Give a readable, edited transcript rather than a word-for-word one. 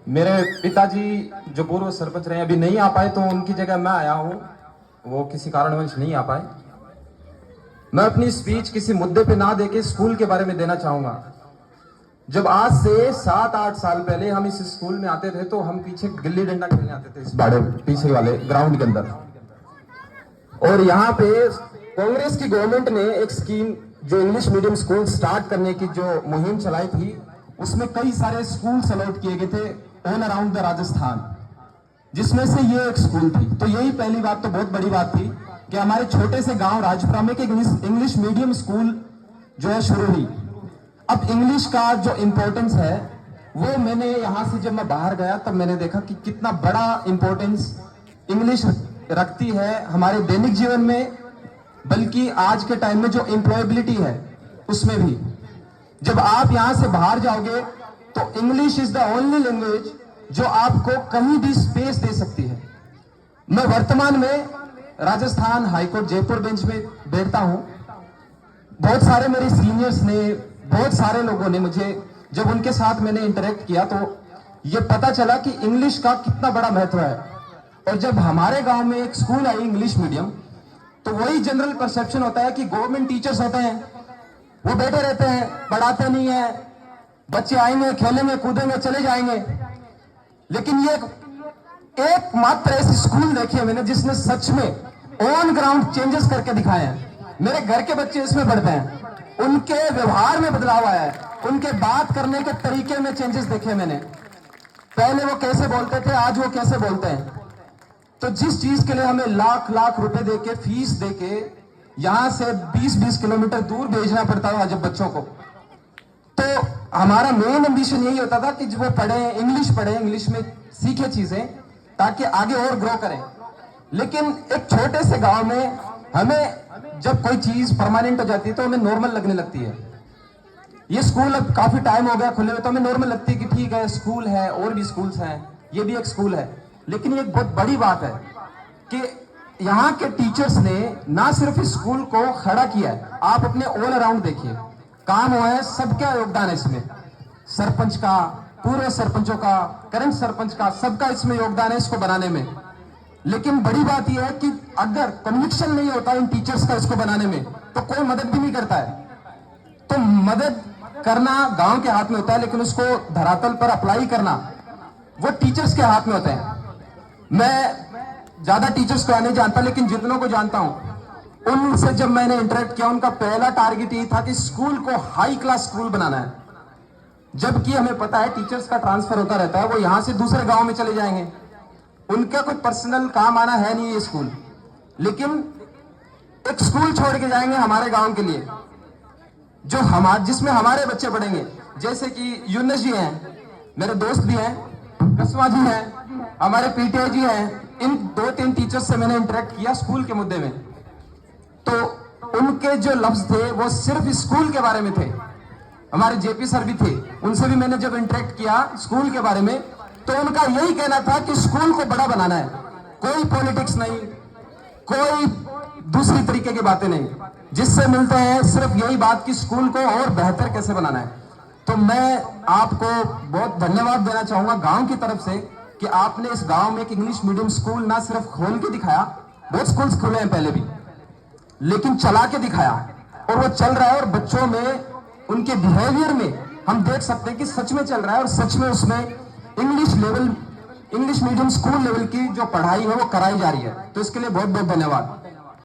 मेरे पिताजी जो पूर्व सरपंच रहे अभी नहीं आ पाए, तो उनकी जगह मैं आया हूं। वो किसी कारणवश नहीं आ पाए। मैं अपनी स्पीच किसी मुद्दे पे ना देके स्कूल के बारे में देना चाहूंगा। जब आज से 7-8 साल पहले हम इस स्कूल में आते थे, तो हम पीछे गिल्ली डंडा खेलने आते थे, इस बड़े पीछे वाले ग्राउंड के अंदर। और यहाँ पे कांग्रेस की गवर्नमेंट ने एक स्कीम, जो इंग्लिश मीडियम स्कूल स्टार्ट करने की जो मुहिम चलाई थी, उसमें कई सारे स्कूल्स अलॉट किए गए थे ऑल अराउंड द राजस्थान, जिसमें से ये एक स्कूल थी। तो यही पहली बात तो बहुत बड़ी बात थी कि हमारे छोटे से गांव राजपुरा में एक इंग्लिश मीडियम स्कूल जो है शुरू हुई। अब इंग्लिश का जो इंपॉर्टेंस है, वो मैंने यहां से जब मैं बाहर गया तब मैंने देखा कि कितना बड़ा इंपॉर्टेंस इंग्लिश रखती है हमारे दैनिक जीवन में, बल्कि आज के टाइम में जो एम्प्लॉयबिलिटी है उसमें भी। जब आप यहां से बाहर जाओगे तो English is the only language जो आपको कहीं भी स्पेस दे सकती है। मैं वर्तमान में राजस्थान हाईकोर्ट जयपुर बेंच में बैठता हूं। बहुत सारे मेरे सीनियर्स ने, बहुत सारे लोगों ने मुझे, जब उनके साथ मैंने इंटरेक्ट किया तो ये पता चला कि इंग्लिश का कितना बड़ा महत्व है। और जब हमारे गांव में एक स्कूल आई इंग्लिश मीडियम, तो वही जनरल परसेप्शन होता है कि गवर्नमेंट टीचर्स होते हैं, वो बैठे रहते हैं, पढ़ाते नहीं है, बच्चे आएंगे, खेलेंगे, कूदेंगे, चले जाएंगे। लेकिन ये एक मात्र ऐसी स्कूल देखी है मैंने जिसने सच में ऑन ग्राउंड चेंजेस करके दिखाए हैं। मेरे घर के बच्चे इसमें पढ़ते हैं, उनके व्यवहार में बदलाव आया है, उनके बात करने के तरीके में चेंजेस देखे मैंने। पहले वो कैसे बोलते थे, आज वो कैसे बोलते हैं। तो जिस चीज के लिए हमें लाख लाख रुपए देके, फीस देके यहां से 20-20 किलोमीटर दूर भेजना पड़ता था जब बच्चों को, तो हमारा मेन एम्बिशन यही होता था कि वो पढ़े, इंग्लिश पढ़े, इंग्लिश में सीखे चीजें, ताकि आगे और ग्रो करें। लेकिन एक छोटे से गांव में हमें जब कोई चीज परमानेंट हो जाती है तो हमें नॉर्मल लगने लगती है। ये स्कूल अब काफी टाइम हो गया खुले हुए, तो हमें नॉर्मल लगती है कि ठीक है, स्कूल है, और भी स्कूल्स हैं, ये भी एक स्कूल है। लेकिन ये एक बहुत बड़ी बात है कि यहाँ के टीचर्स ने ना सिर्फ इस स्कूल को खड़ा किया है, आप अपने ऑल अराउंड देखिए, काम हुआ है, सबका योगदान है इसमें। सरपंच का, पूर्व सरपंचों का, करंट सरपंच का, सबका इसमें योगदान है इसको बनाने में। लेकिन बड़ी बात यह है कि अगर कन्विक्शन नहीं होता इन टीचर्स का इसको बनाने में, तो कोई मदद भी नहीं करता है। तो मदद करना गांव के हाथ में होता है, लेकिन उसको धरातल पर अप्लाई करना वो टीचर्स के हाथ में होता है। मैं ज्यादा टीचर्स को नहीं जानता, लेकिन जितनों को जानता हूं उनसे जब मैंने इंटरेक्ट किया, उनका पहला टारगेट यही था कि स्कूल को हाई क्लास स्कूल बनाना है। जबकि हमें पता है टीचर्स का ट्रांसफर होता रहता है, वो यहां से दूसरे गांव में चले जाएंगे, उनका कोई पर्सनल काम आना है नहीं ये स्कूल। लेकिन एक स्कूल छोड़ के जाएंगे हमारे गांव के लिए, जो जिसमें हमारे बच्चे पढ़ेंगे। जैसे कि यूनुस जी हैं, मेरे दोस्त भी हैं, कस्वा जी हैं, हमारे पीटीआई जी हैं। इन 2-3 टीचर्स से मैंने इंटरेक्ट किया स्कूल के मुद्दे में, तो उनके जो लफ्ज थे वो सिर्फ स्कूल के बारे में थे। हमारे जेपी सर भी थे, उनसे भी मैंने जब इंटरेक्ट किया स्कूल के बारे में, तो उनका यही कहना था कि स्कूल को बड़ा बनाना है, कोई पॉलिटिक्स नहीं, कोई दूसरी तरीके की बातें नहीं। जिससे मिलते हैं सिर्फ यही बात कि स्कूल को और बेहतर कैसे बनाना है। तो मैं आपको बहुत धन्यवाद देना चाहूंगा गांव की तरफ से कि आपने इस गांव में एक इंग्लिश मीडियम स्कूल ना सिर्फ खोल के दिखाया, बहुत स्कूल्स खुले हैं पहले भी, लेकिन चला के दिखाया, और वो चल रहा है। और बच्चों में, उनके बिहेवियर में हम देख सकते हैं कि सच में चल रहा है, और सच में उसमें इंग्लिश मीडियम स्कूल लेवल की जो पढ़ाई है वो कराई जा रही है। तो इसके लिए बहुत बहुत धन्यवाद।